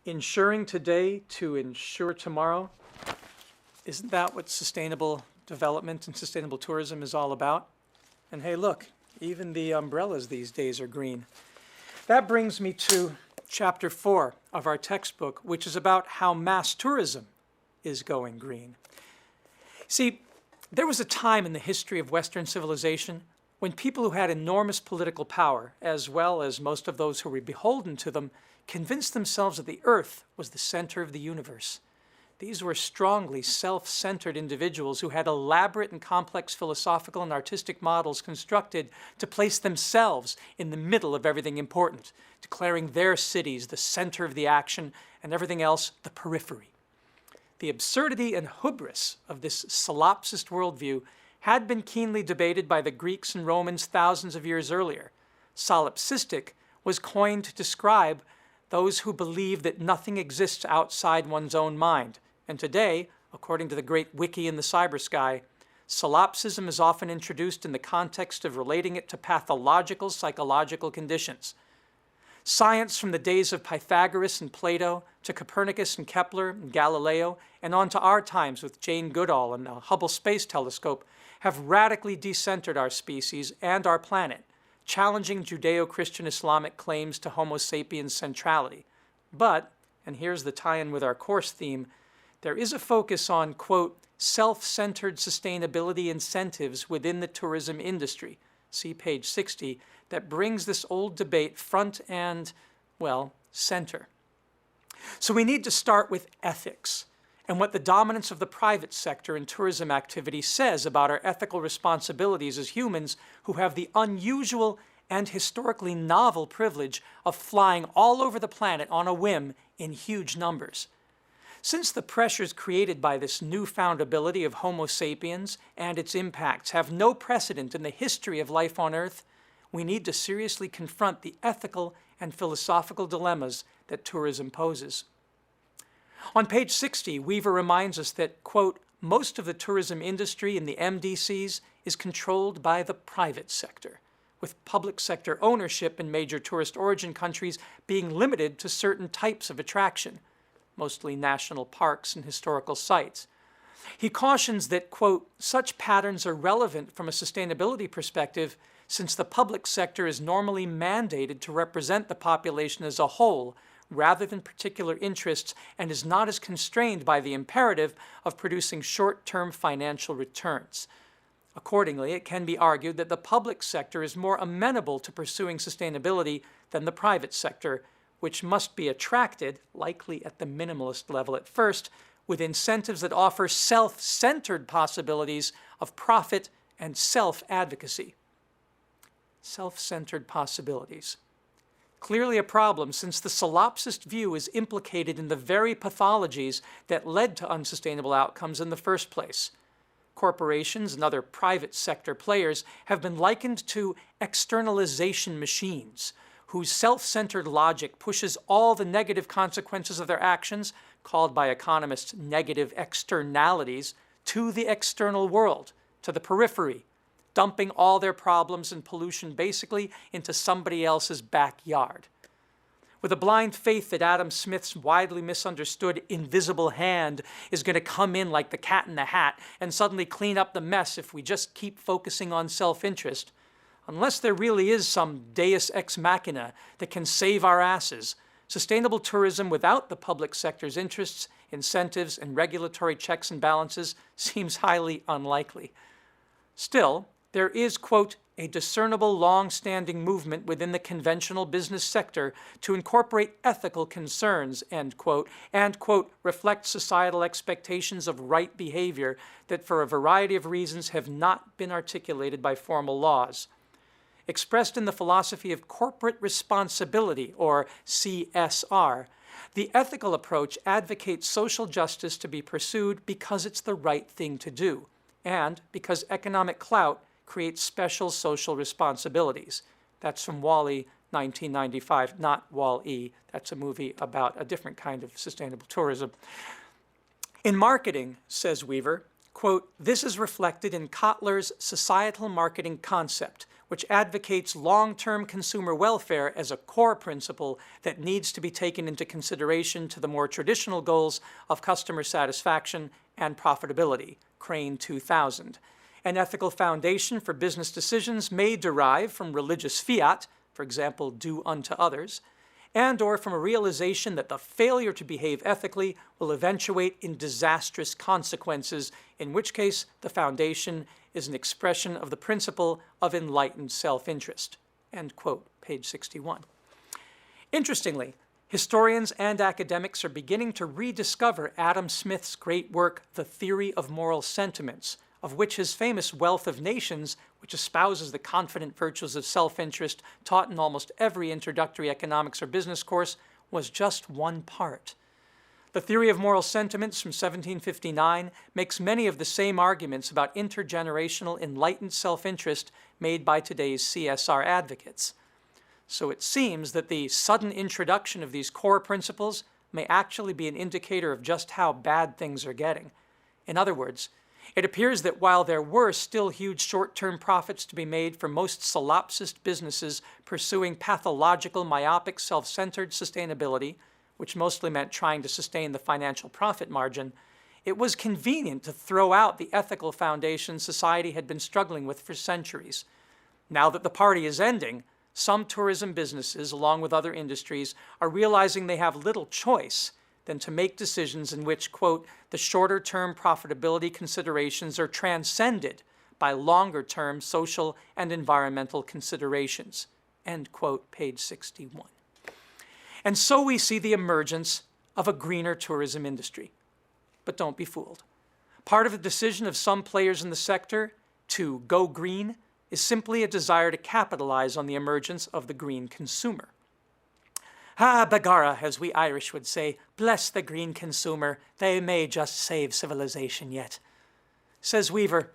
Ensuring today to ensure tomorrow. Isn't that what sustainable development and sustainable tourism is all about? And hey, look, even the umbrellas these days are green. That brings me to chapter 4 of our textbook, which is about how mass tourism is going green. See, there was a time in the history of Western civilization when people who had enormous political power, as well as most of those who were beholden to them, convinced themselves that the earth was the center of the universe. These were strongly self-centered individuals who had elaborate and complex philosophical and artistic models constructed to place themselves in the middle of everything important, declaring their cities the center of the action and everything else the periphery. The absurdity and hubris of this solipsist worldview had been keenly debated by the Greeks and Romans thousands of years earlier. Solipsistic was coined to describe those who believe that nothing exists outside one's own mind. And today, according to the great wiki in the cyber sky, solipsism is often introduced in the context of relating it to pathological psychological conditions. Science from the days of Pythagoras and Plato to Copernicus and Kepler and Galileo and on to our times with Jane Goodall and the Hubble Space Telescope have radically decentered our species and our planet, challenging Judeo-Christian Islamic claims to Homo sapiens centrality. But, and here's the tie-in with our course theme, there is a focus on, quote, self-centered sustainability incentives within the tourism industry, see page 60, that brings this old debate front and, well, center. So we need to start with ethics and what the dominance of the private sector in tourism activity says about our ethical responsibilities as humans who have the unusual and historically novel privilege of flying all over the planet on a whim in huge numbers. Since the pressures created by this newfound ability of Homo sapiens and its impacts have no precedent in the history of life on Earth, we need to seriously confront the ethical and philosophical dilemmas that tourism poses. On page 60, Weaver reminds us that, quote, most of the tourism industry in the MDCs is controlled by the private sector, with public sector ownership in major tourist origin countries being limited to certain types of attraction, mostly national parks and historical sites. He cautions that, quote, such patterns are relevant from a sustainability perspective since the public sector is normally mandated to represent the population as a whole rather than particular interests and is not as constrained by the imperative of producing short-term financial returns. Accordingly, it can be argued that the public sector is more amenable to pursuing sustainability than the private sector, which must be attracted, likely at the minimalist level at first, with incentives that offer self-centered possibilities of profit and self-advocacy. Self-centered possibilities. Clearly a problem since the solipsist view is implicated in the very pathologies that led to unsustainable outcomes in the first place. Corporations and other private sector players have been likened to externalization machines, whose self-centered logic pushes all the negative consequences of their actions, called by economists negative externalities, to the external world, to the periphery, dumping all their problems and pollution basically into somebody else's backyard. With a blind faith that Adam Smith's widely misunderstood invisible hand is going to come in like the cat in the hat and suddenly clean up the mess if we just keep focusing on self-interest, unless there really is some deus ex machina that can save our asses, sustainable tourism without the public sector's interests, incentives, and regulatory checks and balances seems highly unlikely. Still, there is, quote, a discernible long-standing movement within the conventional business sector to incorporate ethical concerns, end quote, and, quote, reflect societal expectations of right behavior that for a variety of reasons have not been articulated by formal laws. Expressed in the philosophy of corporate responsibility, or CSR, the ethical approach advocates social justice to be pursued because it's the right thing to do, and because economic clout creates special social responsibilities. That's from WALL-E, 1995, not Wall-E. That's a movie about a different kind of sustainable tourism. In marketing, says Weaver, quote, this is reflected in Kotler's societal marketing concept, which advocates long-term consumer welfare as a core principle that needs to be taken into consideration to the more traditional goals of customer satisfaction and profitability, Crane 2000. An ethical foundation for business decisions may derive from religious fiat, for example, do unto others, and or from a realization that the failure to behave ethically will eventuate in disastrous consequences, in which case the foundation is an expression of the principle of enlightened self-interest. End quote, page 61. Interestingly, historians and academics are beginning to rediscover Adam Smith's great work, The Theory of Moral Sentiments, of which his famous Wealth of Nations, which espouses the confident virtues of self-interest taught in almost every introductory economics or business course, was just one part. The Theory of Moral Sentiments from 1759 makes many of the same arguments about intergenerational enlightened self-interest made by today's CSR advocates. So it seems that the sudden introduction of these core principles may actually be an indicator of just how bad things are getting. In other words, it appears that while there were still huge short-term profits to be made for most solipsist businesses pursuing pathological, myopic, self-centered sustainability, which mostly meant trying to sustain the financial profit margin, it was convenient to throw out the ethical foundation society had been struggling with for centuries. Now that the party is ending, some tourism businesses, along with other industries, are realizing they have little choice than to make decisions in which, quote, the shorter-term profitability considerations are transcended by longer-term social and environmental considerations, end quote, page 61. And so we see the emergence of a greener tourism industry. But don't be fooled. Part of the decision of some players in the sector to go green is simply a desire to capitalize on the emergence of the green consumer. Ah, begorra, as we Irish would say, bless the green consumer, they may just save civilization yet. Says Weaver,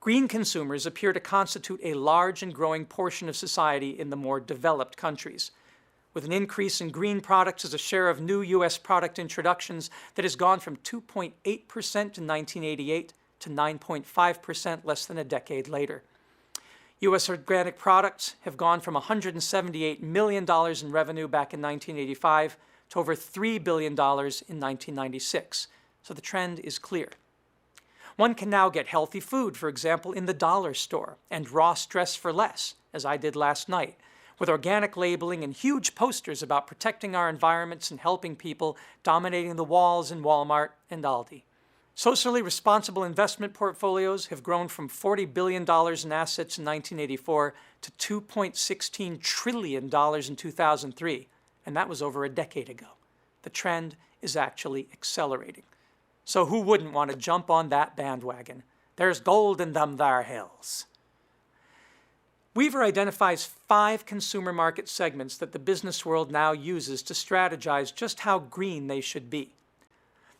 green consumers appear to constitute a large and growing portion of society in the more developed countries, with an increase in green products as a share of new U.S. product introductions that has gone from 2.8% in 1988 to 9.5% less than a decade later. U.S. organic products have gone from $178 million in revenue back in 1985 to over $3 billion in 1996. So the trend is clear. One can now get healthy food, for example, in the dollar store, and Ross Dress for Less, as I did last night, with organic labeling and huge posters about protecting our environments and helping people, dominating the walls in Walmart and Aldi. Socially responsible investment portfolios have grown from $40 billion in assets in 1984 to $2.16 trillion in 2003, and that was over a decade ago. The trend is actually accelerating. So who wouldn't want to jump on that bandwagon? There's gold in them thar hills. Weaver identifies 5 consumer market segments that the business world now uses to strategize just how green they should be.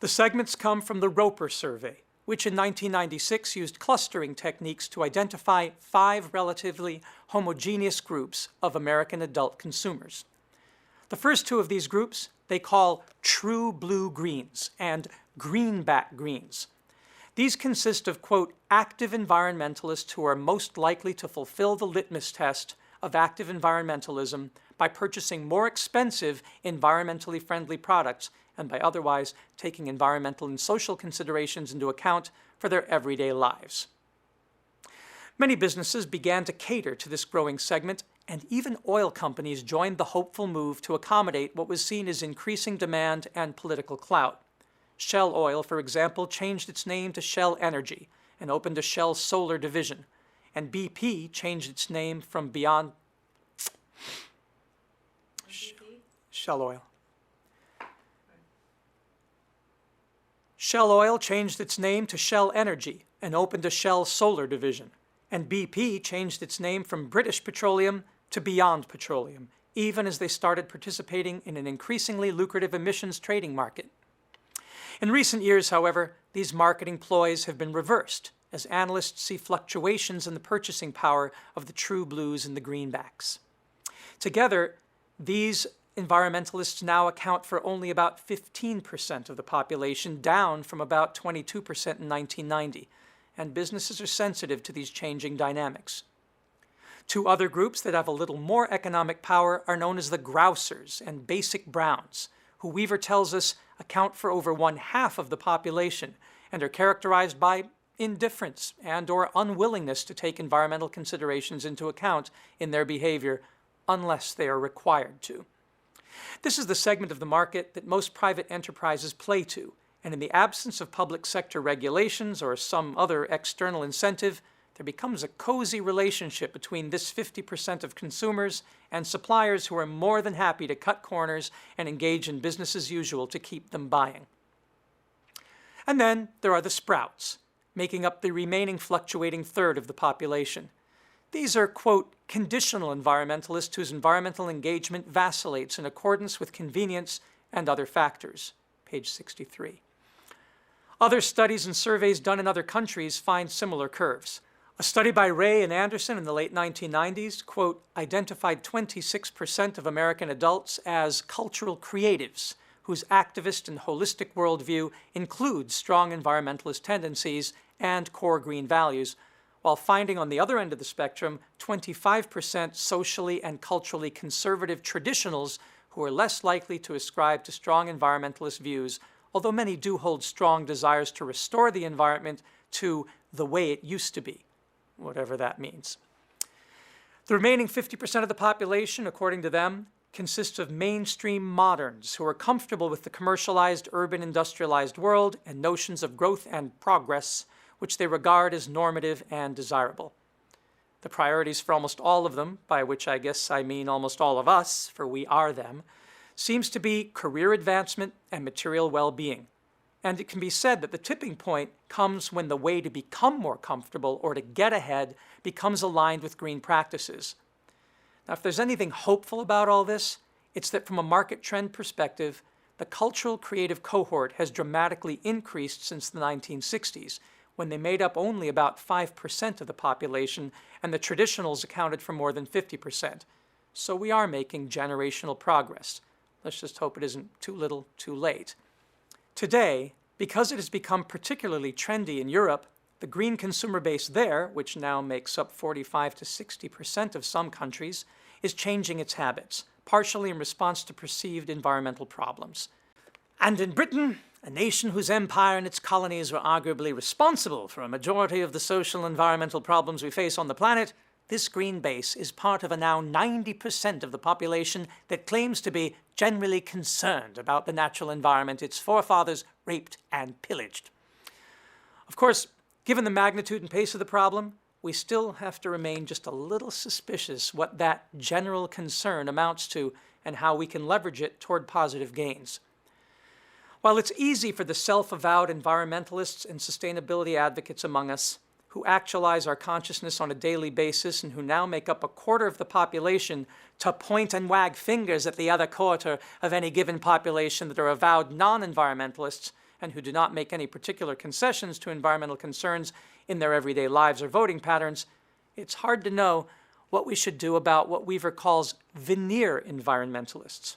The segments come from the Roper Survey, which in 1996 used clustering techniques to identify 5 relatively homogeneous groups of American adult consumers. The first 2 of these groups they call true blue greens and greenback greens. These consist of, quote, active environmentalists who are most likely to fulfill the litmus test of active environmentalism by purchasing more expensive, environmentally friendly products and by otherwise taking environmental and social considerations into account for their everyday lives. Many businesses began to cater to this growing segment, and even oil companies joined the hopeful move to accommodate what was seen as increasing demand and political clout. Shell Oil, for example, changed its name to Shell Energy and opened a Shell Solar division, and BP changed its name from Beyond Shell Oil. Shell Oil changed its name to Shell Energy and opened a Shell Solar division, and BP changed its name from British Petroleum to Beyond Petroleum, even as they started participating in an increasingly lucrative emissions trading market. In recent years, however, these marketing ploys have been reversed, as analysts see fluctuations in the purchasing power of the true blues and the greenbacks. Together, these environmentalists now account for only about 15% of the population, down from about 22% in 1990, and businesses are sensitive to these changing dynamics. Two other groups that have a little more economic power are known as the grousers and basic browns, who Weaver tells us account for over 1/2 of the population and are characterized by indifference and or unwillingness to take environmental considerations into account in their behavior unless they are required to. This is the segment of the market that most private enterprises play to, and in the absence of public sector regulations or some other external incentive, there becomes a cozy relationship between this 50% of consumers and suppliers who are more than happy to cut corners and engage in business as usual to keep them buying. And then there are the sprouts, making up the remaining fluctuating third of the population. These are, quote, conditional environmentalists whose environmental engagement vacillates in accordance with convenience and other factors, page 63. Other studies and surveys done in other countries find similar curves. A study by Ray and Anderson in the late 1990s, quote, identified 26% of American adults as cultural creatives, whose activist and holistic worldview includes strong environmentalist tendencies and core green values, while finding on the other end of the spectrum 25% socially and culturally conservative traditionals who are less likely to ascribe to strong environmentalist views, although many do hold strong desires to restore the environment to the way it used to be, whatever that means. The remaining 50% of the population, according to them, consists of mainstream moderns who are comfortable with the commercialized, urban, industrialized world and notions of growth and progress, which they regard as normative and desirable. The priorities for almost all of them, by which I guess I mean almost all of us, for we are them, seems to be career advancement and material well-being. And it can be said that the tipping point comes when the way to become more comfortable or to get ahead becomes aligned with green practices. Now, if there's anything hopeful about all this, it's that from a market trend perspective, the cultural creative cohort has dramatically increased since the 1960s, when they made up only about 5% of the population and the traditionals accounted for more than 50%. So we are making generational progress. Let's just hope it isn't too little, too late. Today, because it has become particularly trendy in Europe, the green consumer base there, which now makes up 45 to 60% of some countries, is changing its habits, partially in response to perceived environmental problems. And in Britain, a nation whose empire and its colonies were arguably responsible for a majority of the social and environmental problems we face on the planet, this green base is part of a now 90% of the population that claims to be generally concerned about the natural environment its forefathers raped and pillaged. Of course, given the magnitude and pace of the problem, we still have to remain just a little suspicious what that general concern amounts to and how we can leverage it toward positive gains. While it's easy for the self-avowed environmentalists and sustainability advocates among us who actualize our consciousness on a daily basis and who now make up a quarter of the population to point and wag fingers at the other quarter of any given population that are avowed non-environmentalists and who do not make any particular concessions to environmental concerns in their everyday lives or voting patterns, it's hard to know what we should do about what Weaver calls veneer environmentalists.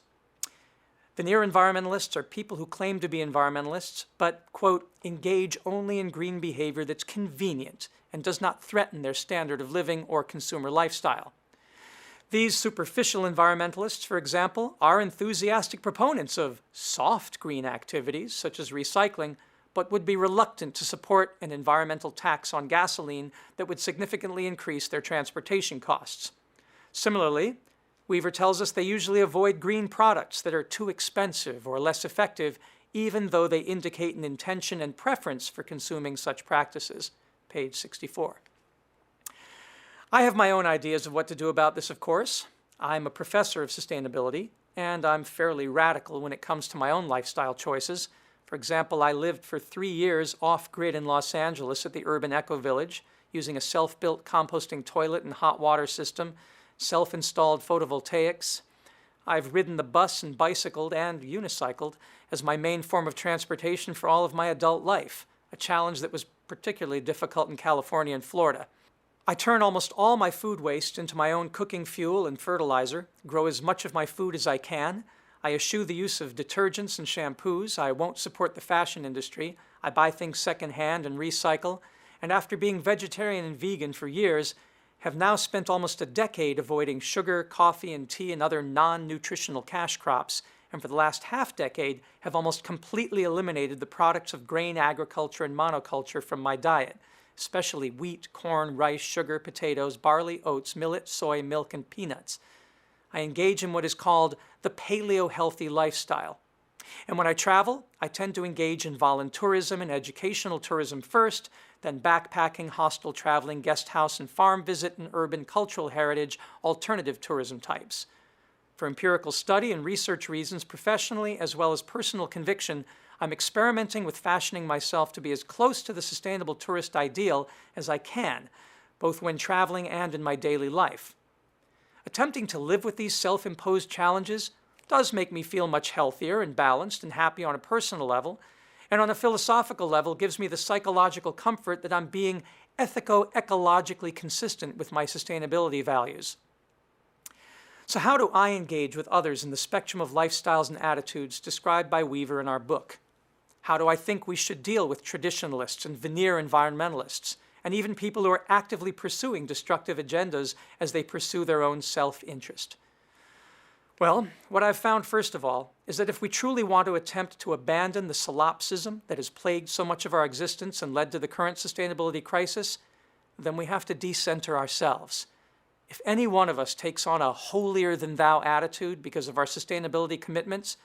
Veneer environmentalists are people who claim to be environmentalists, but, quote, engage only in green behavior that's convenient and does not threaten their standard of living or consumer lifestyle. These superficial environmentalists, for example, are enthusiastic proponents of soft green activities, such as recycling, but would be reluctant to support an environmental tax on gasoline that would significantly increase their transportation costs. Similarly, Weaver tells us they usually avoid green products that are too expensive or less effective, even though they indicate an intention and preference for consuming such practices, page 64. I have my own ideas of what to do about this, of course. I'm a professor of sustainability, and I'm fairly radical when it comes to my own lifestyle choices. For example, I lived for 3 years off-grid in Los Angeles at the Urban Eco Village, using a self-built composting toilet and hot water system, self-installed photovoltaics. I've ridden the bus and bicycled and unicycled as my main form of transportation for all of my adult life, a challenge that was particularly difficult in California and Florida. I turn almost all my food waste into my own cooking fuel and fertilizer, grow as much of my food as I can. I eschew the use of detergents and shampoos. I won't support the fashion industry. I buy things secondhand and recycle. And after being vegetarian and vegan for years, have now spent almost a decade avoiding sugar, coffee, and tea and other non-nutritional cash crops, and for the last half-decade have almost completely eliminated the products of grain agriculture and monoculture from my diet, especially wheat, corn, rice, sugar, potatoes, barley, oats, millet, soy, milk, and peanuts. I engage in what is called the paleo-healthy lifestyle. And when I travel, I tend to engage in voluntourism and educational tourism first, then backpacking, hostel traveling, guest house and farm visit, and urban cultural heritage, alternative tourism types. For empirical study and research reasons, professionally as well as personal conviction, I'm experimenting with fashioning myself to be as close to the sustainable tourist ideal as I can, both when traveling and in my daily life. Attempting to live with these self-imposed challenges does make me feel much healthier and balanced and happy on a personal level, and on a philosophical level gives me the psychological comfort that I'm being ethico-ecologically consistent with my sustainability values. So how do I engage with others in the spectrum of lifestyles and attitudes described by Weaver in our book? How do I think we should deal with traditionalists and veneer environmentalists, and even people who are actively pursuing destructive agendas as they pursue their own self-interest? Well, what I've found, first of all, is that if we truly want to attempt to abandon the solipsism that has plagued so much of our existence and led to the current sustainability crisis, then we have to decenter ourselves. If any one of us takes on a holier-than-thou attitude because of our sustainability commitments,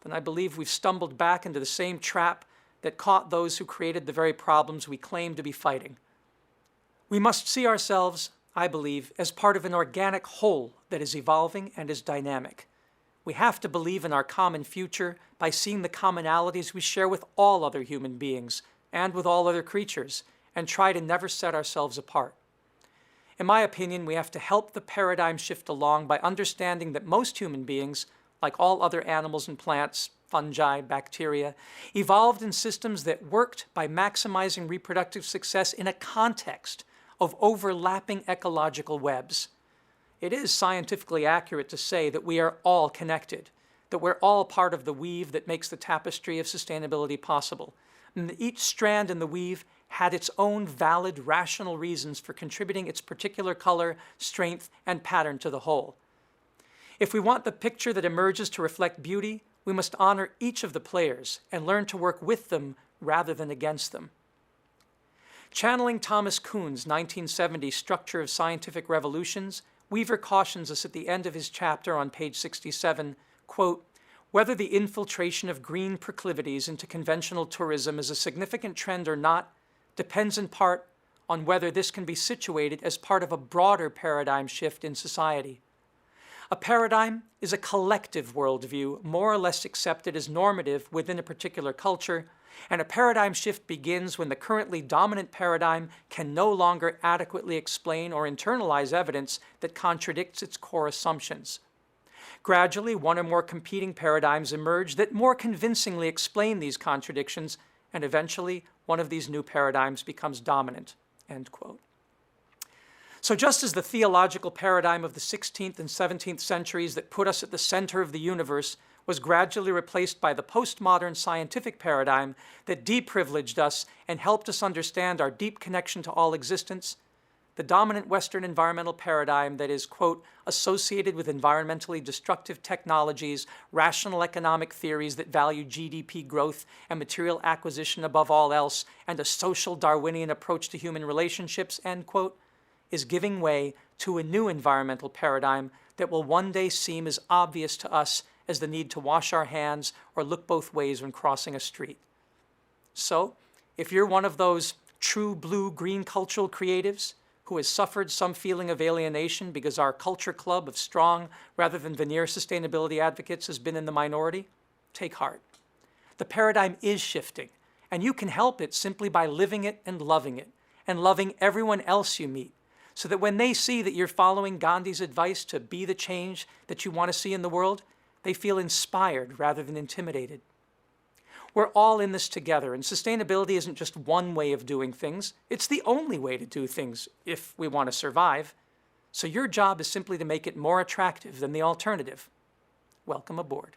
then I believe we've stumbled back into the same trap that caught those who created the very problems we claim to be fighting. We must see ourselves, I believe, as part of an organic whole that is evolving and is dynamic. We have to believe in our common future by seeing the commonalities we share with all other human beings and with all other creatures, and try to never set ourselves apart. In my opinion, we have to help the paradigm shift along by understanding that most human beings, like all other animals and plants, fungi, bacteria, evolved in systems that worked by maximizing reproductive success in a context of overlapping ecological webs. It is scientifically accurate to say that we are all connected, that we're all part of the weave that makes the tapestry of sustainability possible, and that each strand in the weave had its own valid, rational reasons for contributing its particular color, strength, and pattern to the whole. If we want the picture that emerges to reflect beauty, we must honor each of the players and learn to work with them rather than against them. Channeling Thomas Kuhn's 1970 Structure of Scientific Revolutions, Weaver cautions us at the end of his chapter on page 67, quote, "Whether the infiltration of green proclivities into conventional tourism is a significant trend or not depends in part on whether this can be situated as part of a broader paradigm shift in society. A paradigm is a collective worldview more or less accepted as normative within a particular culture, and a paradigm shift begins when the currently dominant paradigm can no longer adequately explain or internalize evidence that contradicts its core assumptions. Gradually, one or more competing paradigms emerge that more convincingly explain these contradictions, and eventually, one of these new paradigms becomes dominant," end quote. So just as the theological paradigm of the 16th and 17th centuries that put us at the center of the universe was gradually replaced by the postmodern scientific paradigm that deprivileged us and helped us understand our deep connection to all existence, the dominant Western environmental paradigm that is, quote, "associated with environmentally destructive technologies, rational economic theories that value GDP growth and material acquisition above all else, and a social Darwinian approach to human relationships," end quote, is giving way to a new environmental paradigm that will one day seem as obvious to us as the need to wash our hands or look both ways when crossing a street. So, if you're one of those true blue-green cultural creatives who has suffered some feeling of alienation because our culture club of strong rather than veneer sustainability advocates has been in the minority, take heart. The paradigm is shifting, and you can help it simply by living it and loving everyone else you meet, so that when they see that you're following Gandhi's advice to be the change that you want to see in the world, they feel inspired rather than intimidated. We're all in this together, and sustainability isn't just one way of doing things. It's the only way to do things if we want to survive. So your job is simply to make it more attractive than the alternative. Welcome aboard.